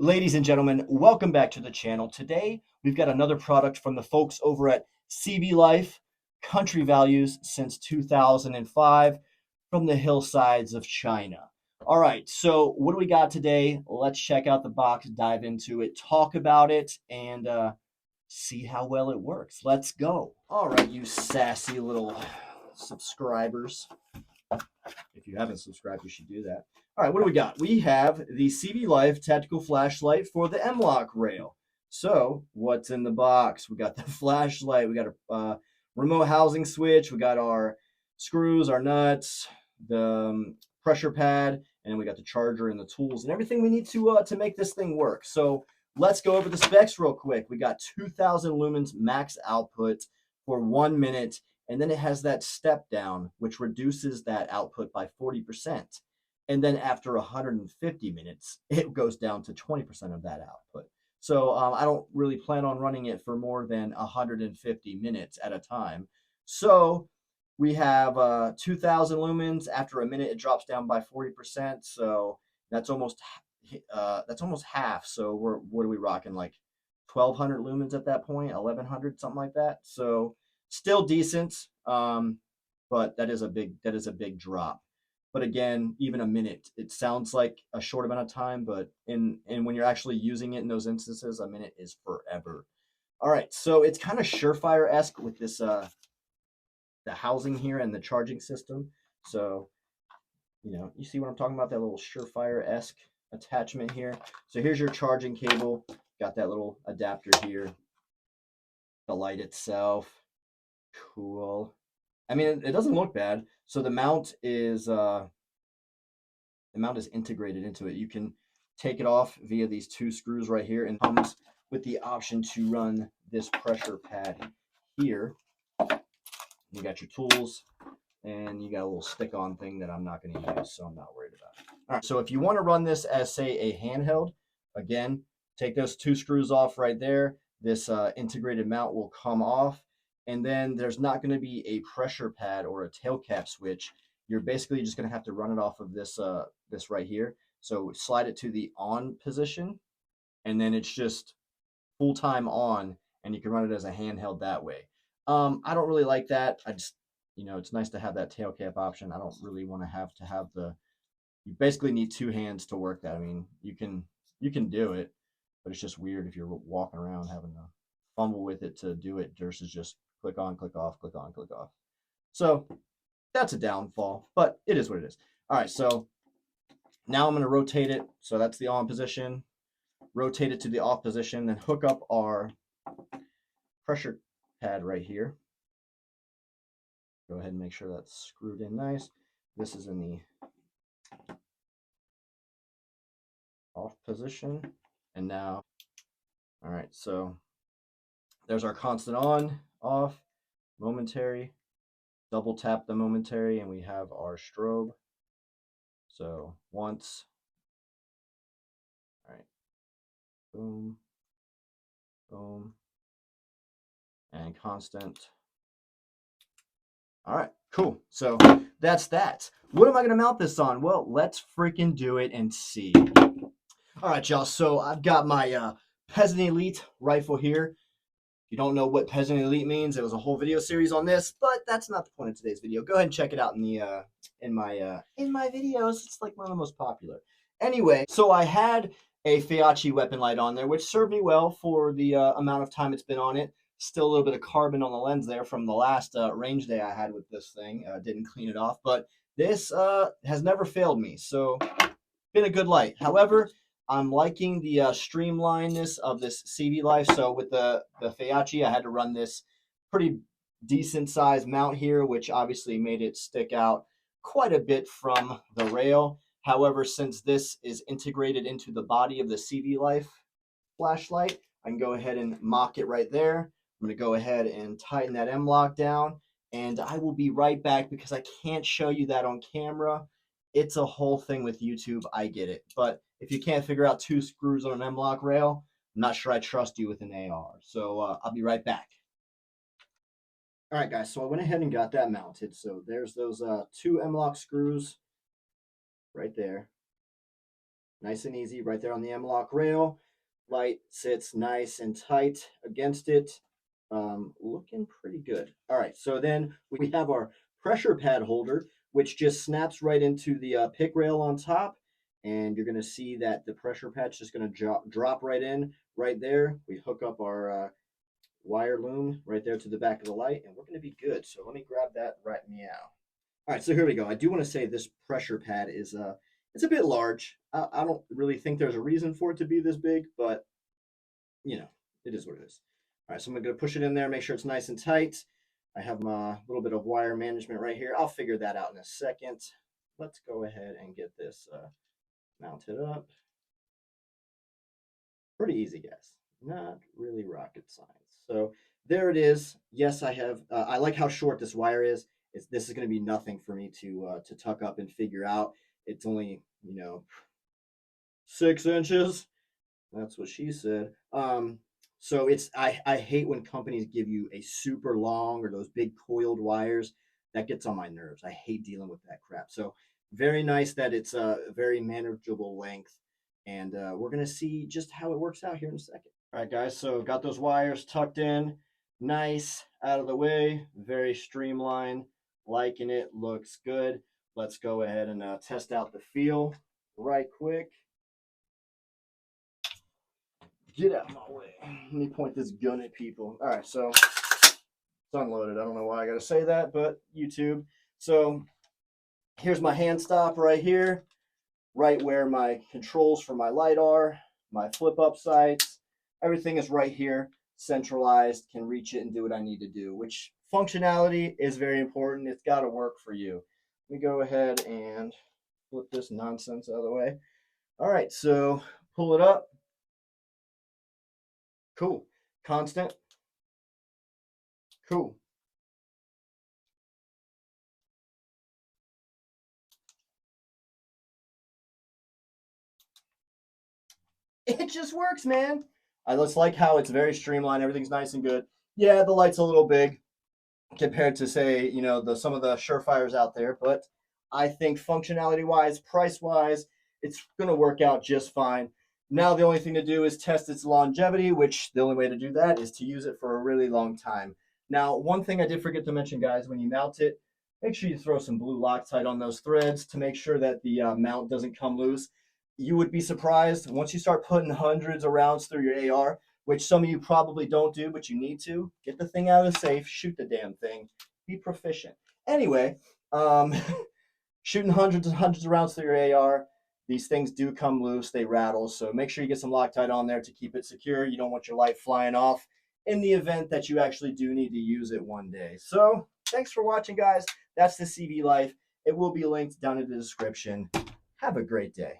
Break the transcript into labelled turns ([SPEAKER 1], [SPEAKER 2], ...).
[SPEAKER 1] Ladies and gentlemen, welcome back to the channel. Today, we've got another product from the folks over at CVLife, country values since 2005, from the hillsides of China. All right, so what do we got today? Let's check out the box, dive into it, talk about it, and see how well it works. Let's go. All right, you sassy little subscribers. If you haven't subscribed, you should do that. All right, what do we got? We have the CVLife tactical flashlight for the MLok rail. So what's in the box? We got the flashlight. We got a remote housing switch. We got our screws, our nuts, the pressure pad, and we got the charger and the tools and everything we need to make this thing work. So let's go over the specs real quick. We got 2,000 lumens max output for 1 minute. And then it has that step down, which reduces that output by 40%. And then after 150 minutes, it goes down to 20% of that output. So I don't really plan on running it for more than 150 minutes at a time. So we have 2,000 lumens. After a minute, it drops down by 40%. So that's almost half. So what are we rocking? Like 1,200 lumens at that point, 1,100, something like that. So still decent, but that is a big drop. But again, even a minute, it sounds like a short amount of time, but when you're actually using it in those instances, a minute is forever. All right, so it's kind of Surefire-esque with this the housing here and the charging system. So you see what I'm talking about, that little Surefire-esque attachment here. So here's your charging cable, got that little adapter here, the light itself. Cool. I mean, it doesn't look bad. So the mount is integrated into it. You can take it off via these two screws right here, and comes with the option to run this pressure pad here. You got your tools, and you got a little stick-on thing that I'm not going to use, so I'm not worried about it. All right. So if you want to run this as, say, a handheld, again, take those two screws off right there. This integrated mount will come off. And then there's not going to be a pressure pad or a tail cap switch. You're basically just going to have to run it off of this this right here. So slide it to the on position, and then it's just full time on, and you can run it as a handheld that way. I don't really like that. I just, it's nice to have that tail cap option. I don't really want to have the. You basically need two hands to work that. I mean, you can do it, but it's just weird if you're walking around having to fumble with it to do it versus just click on, click off, click on, click off. So that's a downfall, but it is what it is. All right, so now I'm going to rotate it. So that's the on position. Rotate it to the off position, then hook up our pressure pad right here. Go ahead and make sure that's screwed in nice. This is in the off position. And now, all right, so there's our constant on, off, momentary. Double tap the momentary, and we have our strobe. So once, all right, boom, boom, and constant. All right, cool. So that's that. What am I going to mount this on? Well, let's freaking do it and see. All right, y'all. So I've got my Peasant Elite rifle here. If you don't know what Peasant Elite means, there was a whole video series on this, but that's not the point of today's video. Go ahead and check it out in the in my videos. It's like one of the most popular. Anyway, so I had a Fiachi weapon light on there, which served me well for the amount of time it's been on it. Still a little bit of carbon on the lens there from the last range day I had with this thing. Didn't clean it off, but this has never failed me. So been a good light. However, I'm liking the streamlinedness of this CVLife. So with the Fiachi, I had to run this pretty decent size mount here, which obviously made it stick out quite a bit from the rail. However, since this is integrated into the body of the CVLife flashlight, I can go ahead and mock it right there. I'm going to go ahead and tighten that MLok down, and I will be right back because I can't show you that on camera. It's a whole thing with YouTube. I get it. But if you can't figure out two screws on an MLok rail, I'm not sure I trust you with an AR. So I'll be right back. All right, guys. So I went ahead and got that mounted. So there's those two MLok screws right there. Nice and easy right there on the MLok rail. Light sits nice and tight against it. Looking pretty good. All right, so then we have our pressure pad holder, which just snaps right into the pick rail on top. And you're going to see that the pressure pad's just going to drop right in right there. We hook up our wire loom right there to the back of the light, and we're going to be good. So let me grab that right meow. All right, so here we go. I do want to say this pressure pad is it's a bit large. I don't really think there's a reason for it to be this big, but you know, it is what it is. All right, so I'm going to push it in there, make sure it's nice and tight. I have my little bit of wire management right here. I'll figure that out in a second. Let's go ahead and get this mounted up. Pretty easy, guys. Not really rocket science. So there it is. Yes, I have. I like how short this wire is. This is going to be nothing for me to tuck up and figure out. It's only 6 inches. That's what she said. So I hate when companies give you a super long or those big coiled wires. That gets on my nerves. I hate dealing with that crap. So very nice that it's a very manageable length. And we're going to see just how it works out here in a second. All right, guys, so got those wires tucked in, nice, out of the way, very streamlined, liking it, looks good. Let's go ahead and test out the feel right quick. Get out of my way. Let me point this gun at people. All right, so it's unloaded. I don't know why I got to say that, but YouTube. So here's my hand stop right here, right where my controls for my light are, my flip up sights. Everything is right here, centralized, can reach it and do what I need to do, which functionality is very important. It's got to work for you. Let me go ahead and flip this nonsense out of the way. All right, so pull it up. Cool. Constant. Cool. It just works, man. I just like how it's very streamlined. Everything's nice and good. Yeah, the light's a little big compared to, say, some of the Surefires out there, but I think functionality wise, price wise, it's going to work out just fine. Now the only thing to do is test its longevity, which the only way to do that is to use it for a really long time. Now, one thing I did forget to mention, guys, when you mount it, make sure you throw some blue Loctite on those threads to make sure that the mount doesn't come loose. You would be surprised once you start putting hundreds of rounds through your AR, which some of you probably don't do, but you need to. Get the thing out of the safe, shoot the damn thing, be proficient. Anyway, shooting hundreds and hundreds of rounds through your AR, these things do come loose, they rattle, so make sure you get some Loctite on there to keep it secure. You don't want your light flying off in the event that you actually do need to use it one day. So thanks for watching, guys. That's the CVLife. It will be linked down in the description. Have a great day.